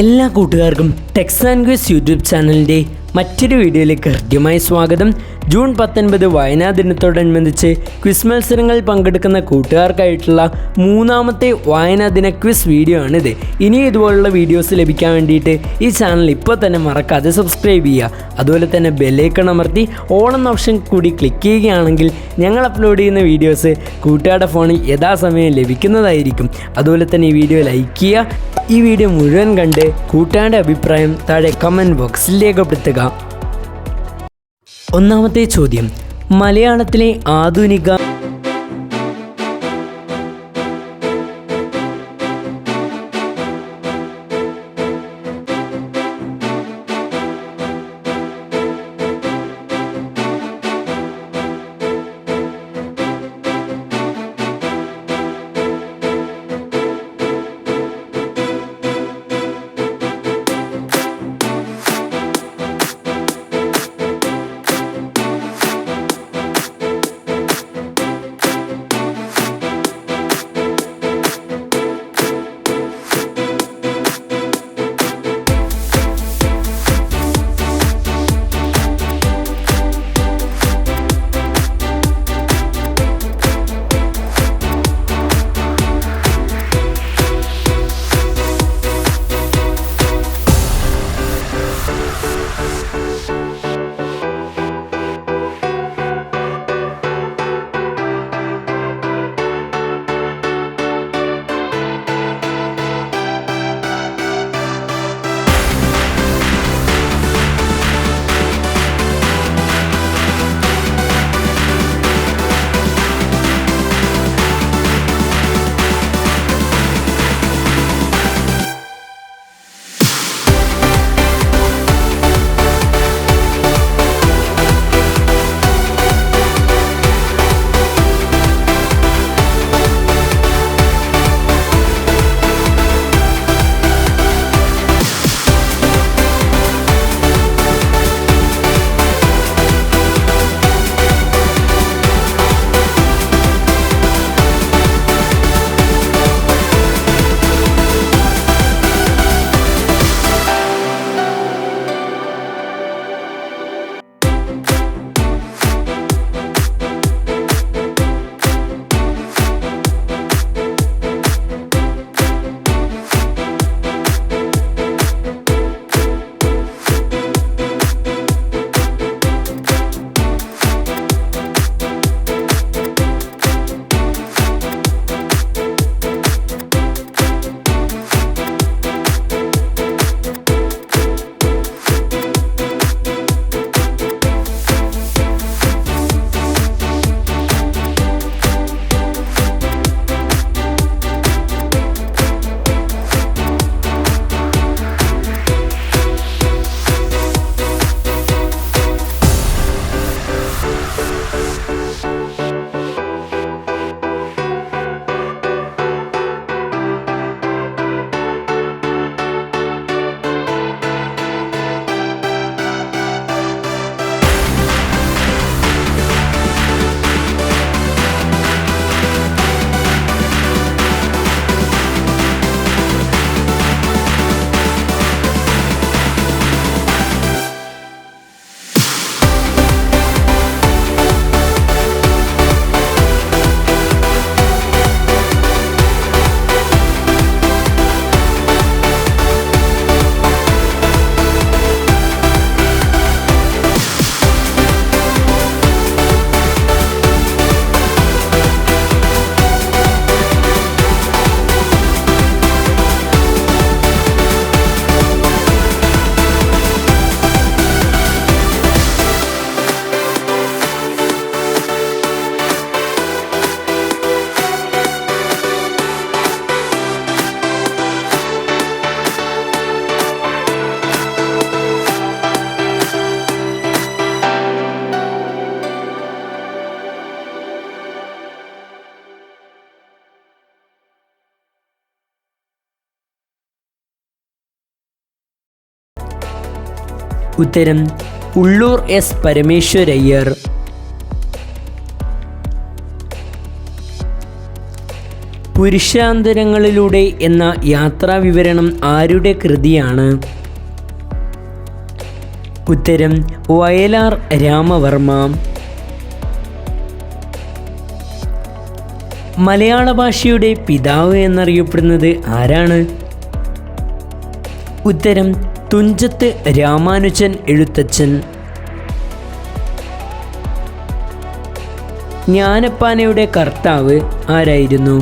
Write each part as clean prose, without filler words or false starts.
എല്ലാ കൂട്ടുകാർക്കും Tex and quiz YouTube ചാനലിൻ്റെ മറ്റൊരു വീഡിയോയിലേക്ക് ഹൃദ്യമായി സ്വാഗതം. ജൂൺ 19 വായനാ ദിനത്തോടനുബന്ധിച്ച് ക്വിസ് മത്സരങ്ങളിൽ പങ്കെടുക്കുന്ന കൂട്ടുകാർക്കായിട്ടുള്ള മൂന്നാമത്തെ വായനാ ദിന ക്വിസ് വീഡിയോ ആണിത്. ഇനി ഇതുപോലുള്ള വീഡിയോസ് ലഭിക്കാൻ വേണ്ടിയിട്ട് ഈ ചാനൽ ഇപ്പോൾ തന്നെ മറക്കാതെ സബ്സ്ക്രൈബ് ചെയ്യുക. അതുപോലെ തന്നെ ബെല്ലൈക്കൺ അമർത്തി ഓൾ എന്ന ഓപ്ഷൻ കൂടി ക്ലിക്ക് ചെയ്യുകയാണെങ്കിൽ ഞങ്ങൾ അപ്ലോഡ് ചെയ്യുന്ന വീഡിയോസ് കൂട്ടുകാരുടെ ഫോണിൽ യഥാസമയം ലഭിക്കുന്നതായിരിക്കും. അതുപോലെ തന്നെ ഈ വീഡിയോ ലൈക്ക് ചെയ്യുക. ഈ വീഡിയോ മുഴുവൻ കണ്ട് കൂട്ടുകാരുടെ അഭിപ്രായം താഴെ കമൻറ്റ് ബോക്സിൽ രേഖപ്പെടുത്തുക. ഒന്നാമത്തെ ചോദ്യം, മലയാളത്തിലെ ആധുനിക ഉത്തരം ഉള്ളൂർ എസ് പരമേശ്വരയ്യർ. പുരുഷാന്തരങ്ങളിലൂടെ എന്ന യാത്രാവിവരണം ആരുടെ കൃതിയാണ്? ഉത്തരം വയലാർ രാമവർമ്മ. മലയാള ഭാഷയുടെ പിതാവ് എന്നറിയപ്പെടുന്നത് ആരാണ്? ഉത്തരം തുഞ്ചത്ത് രാമാനുജൻ എഴുത്തച്ഛൻ. ജ്ഞാനപ്പാനയുടെ കർത്താവ് ആരായിരുന്നു?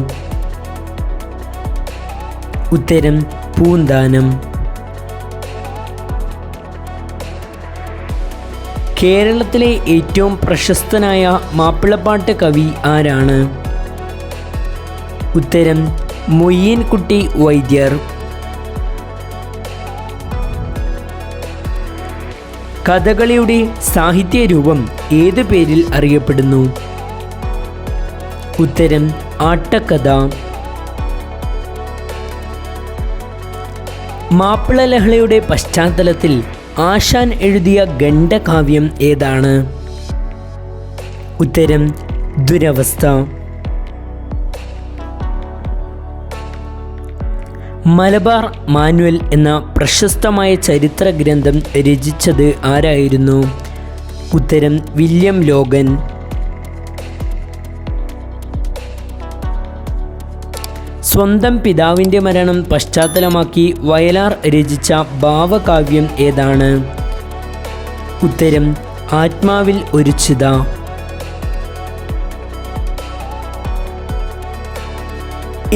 ഉത്തരം പൂന്താനം. കേരളത്തിലെ ഏറ്റവും പ്രശസ്തനായ മാപ്പിളപ്പാട്ട് കവി ആരാണ്? ഉത്തരം മൊയ്യൻകുട്ടി വൈദ്യർ. കഥകളിയുടെ സാഹിത്യരൂപം ഏതു പേരിൽ അറിയപ്പെടുന്നു? ഉത്തരം ആട്ടക്കഥ. മാപ്പിള ലഹളയുടെ പശ്ചാത്തലത്തിൽ ആശാൻ എഴുതിയ ഖണ്ഡകാവ്യം ഏതാണ്? ഉത്തരം ദുരവസ്ഥ. മലബാർ മാനുവൽ എന്ന പ്രശസ്തമായ ചരിത്ര ഗ്രന്ഥം രചിച്ചത് ആരായിരുന്നു? ഉത്തരം വില്യം ലോഗൻ. സ്വന്തം പിതാവിൻ്റെ മരണം പശ്ചാത്തലമാക്കി വയലാർ രചിച്ച ഭാവകാവ്യം ഏതാണ്? ഉത്തരം ആത്മാവിൽ ഒരു ചിത.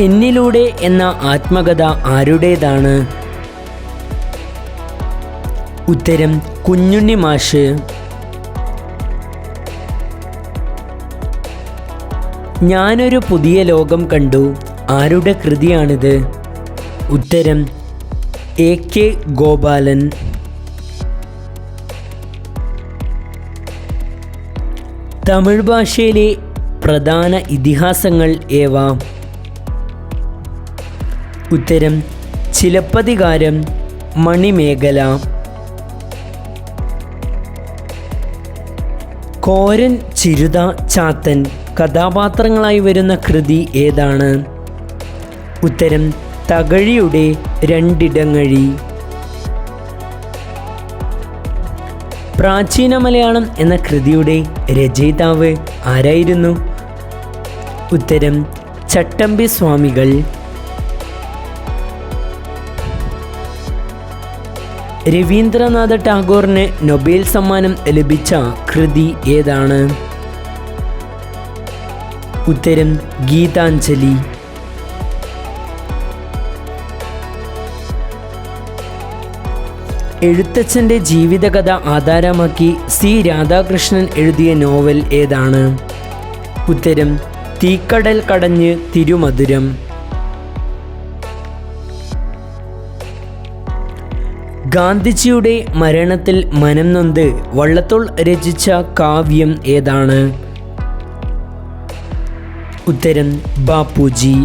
എന്നിലൂടെ എന്ന ആത്മകഥ ആരുടേതാണ്? ഉത്തരം കുഞ്ഞുണ്ണി മാഷ്. ഞാനൊരു പുതിയ ലോകം കണ്ടു ആരുടെ കൃതിയാണിത്? ഉത്തരം AK ഗോപാലൻ. തമിഴ് ഭാഷയിലെ പ്രധാന ഇതിഹാസങ്ങൾ ഏവ? ഉത്തരം ചിലപ്പതികാരം, മണിമേഖല. കോരൻ, ചിരുത, ചാത്തൻ കഥാപാത്രങ്ങളായി വരുന്ന കൃതി ഏതാണ്? ഉത്തരം തകഴിയുടെ രണ്ടിടങ്ങഴി. പ്രാചീന മലയാളം എന്ന കൃതിയുടെ രചയിതാവ് ആരായിരുന്നു? ഉത്തരം ചട്ടമ്പി സ്വാമികൾ. രവീന്ദ്രനാഥ ടാഗോറിന് നൊബേൽ സമ്മാനം ലഭിച്ച കൃതി ഏതാണ്? ഉത്തരം ഗീതാഞ്ജലി. എഴുത്തച്ഛൻ്റെ ജീവിതകഥ ആധാരമാക്കി C രാധാകൃഷ്ണൻ എഴുതിയ നോവൽ ഏതാണ്? ഉത്തരം തീക്കടൽ കടഞ്ഞ് തിരുമധുരം. ഗാന്ധിജിയുടെ മരണത്തിൽ മനം നൊന്ത് വള്ളത്തോൾ രചിച്ച കാവ്യം ഏതാണ്? ഉത്തരം ബാപ്പുജി.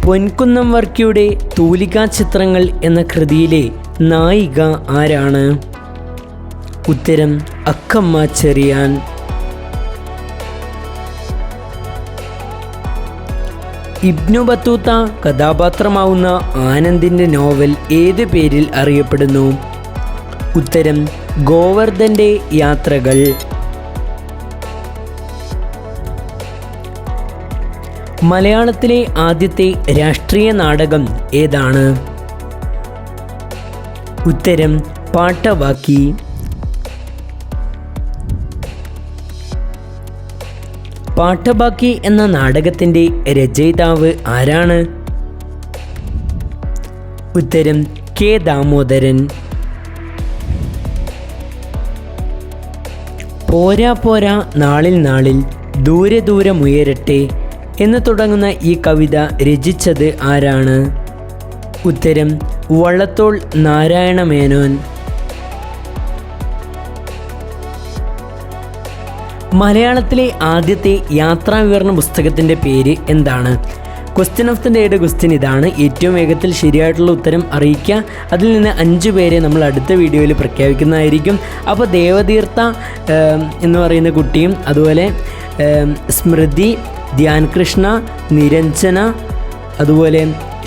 പൊൻകുന്നം വർക്കിയുടെ തൂലികാ ചിത്രങ്ങൾ എന്ന കൃതിയിലെ നായിക ആരാണ്? ഉത്തരം അക്കമ്മ ചെറിയാൻ. ഇബ്നു ബത്തൂത്ത കഥാപാത്രമാവുന്ന ആനന്ദിൻ്റെ നോവൽ ഏത് പേരിൽ അറിയപ്പെടുന്നു? ഉത്തരം ഗോവർദ്ധൻ്റെ യാത്രകൾ. മലയാളത്തിലെ ആദ്യത്തെ രാഷ്ട്രീയ നാടകം ഏതാണ്? ഉത്തരം പാട്ടവാക്കി. പാട്ടബാക്കി എന്ന നാടകത്തിൻ്റെ രചയിതാവ് ആരാണ്? ഉത്തരം K ദാമോദരൻ. പോരാ പോരാ നാളിൽ നാളിൽ ദൂരെ ദൂരമുയരട്ടെ എന്ന് തുടങ്ങുന്ന ഈ കവിത രചിച്ചത് ആരാണ്? ഉത്തരം വള്ളത്തോൾ നാരായണ മേനോൻ. മലയാളത്തിലെ ആദ്യത്തെ യാത്രാവിവരണ പുസ്തകത്തിൻ്റെ പേര് എന്താണ്? ക്വസ്റ്റ്യൻ ഓഫ് ദ ഡേയുടെ ക്വസ്റ്റ്യൻ ഇതാണ്. ഏറ്റവും വേഗത്തിൽ ശരിയായിട്ടുള്ള ഉത്തരം അറിയിക്കുക. അതിൽ നിന്ന് 5 പേരെ നമ്മൾ അടുത്ത വീഡിയോയിൽ പ്രഖ്യാപിക്കുന്നതായിരിക്കും. അപ്പോൾ ദേവതീർത്ഥ എന്ന് പറയുന്ന കുട്ടിയും അതുപോലെ സ്മൃതി, ധ്യാൻ കൃഷ്ണ, നിരഞ്ജന, അതുപോലെ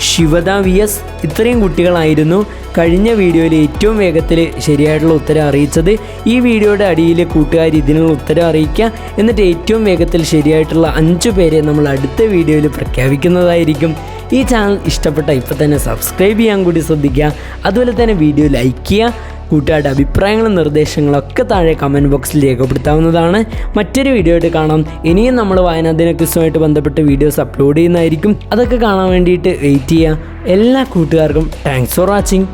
ശിവദ VS ഇത്രയും കുട്ടികളായിരുന്നു കഴിഞ്ഞ വീഡിയോയിൽ ഏറ്റവും വേഗത്തിൽ ശരിയായിട്ടുള്ള ഉത്തരം അറിയിച്ചത്. ഈ വീഡിയോയുടെ അടിയിൽ കൂട്ടുകാർ ഇതിനുള്ള ഉത്തരം അറിയിക്കുക. എന്നിട്ട് ഏറ്റവും വേഗത്തിൽ ശരിയായിട്ടുള്ള 5 പേരെ നമ്മൾ അടുത്ത വീഡിയോയിൽ പ്രഖ്യാപിക്കുന്നതായിരിക്കും. ഈ ചാനൽ ഇഷ്ടപ്പെട്ട ഇപ്പോൾ തന്നെ സബ്സ്ക്രൈബ് ചെയ്യാൻ കൂടി ശ്രദ്ധിക്കുക. അതുപോലെ തന്നെ വീഡിയോ ലൈക്ക് ചെയ്യുക. കൂട്ടുകാരുടെ അഭിപ്രായങ്ങളും നിർദ്ദേശങ്ങളൊക്കെ താഴെ കമൻറ്റ് ബോക്സിൽ രേഖപ്പെടുത്താവുന്നതാണ്. മറ്റൊരു വീഡിയോ ആയിട്ട് കാണാം. ഇനിയും നമ്മൾ വായനാദിന ക്വിസുമായിട്ട് ബന്ധപ്പെട്ട് വീഡിയോസ് അപ്ലോഡ് ചെയ്യുന്നതായിരിക്കും. അതൊക്കെ കാണാൻ വേണ്ടിയിട്ട് വെയിറ്റ് ചെയ്യുക. എല്ലാ കൂട്ടുകാർക്കും താങ്ക്സ് ഫോർ വാച്ചിങ്.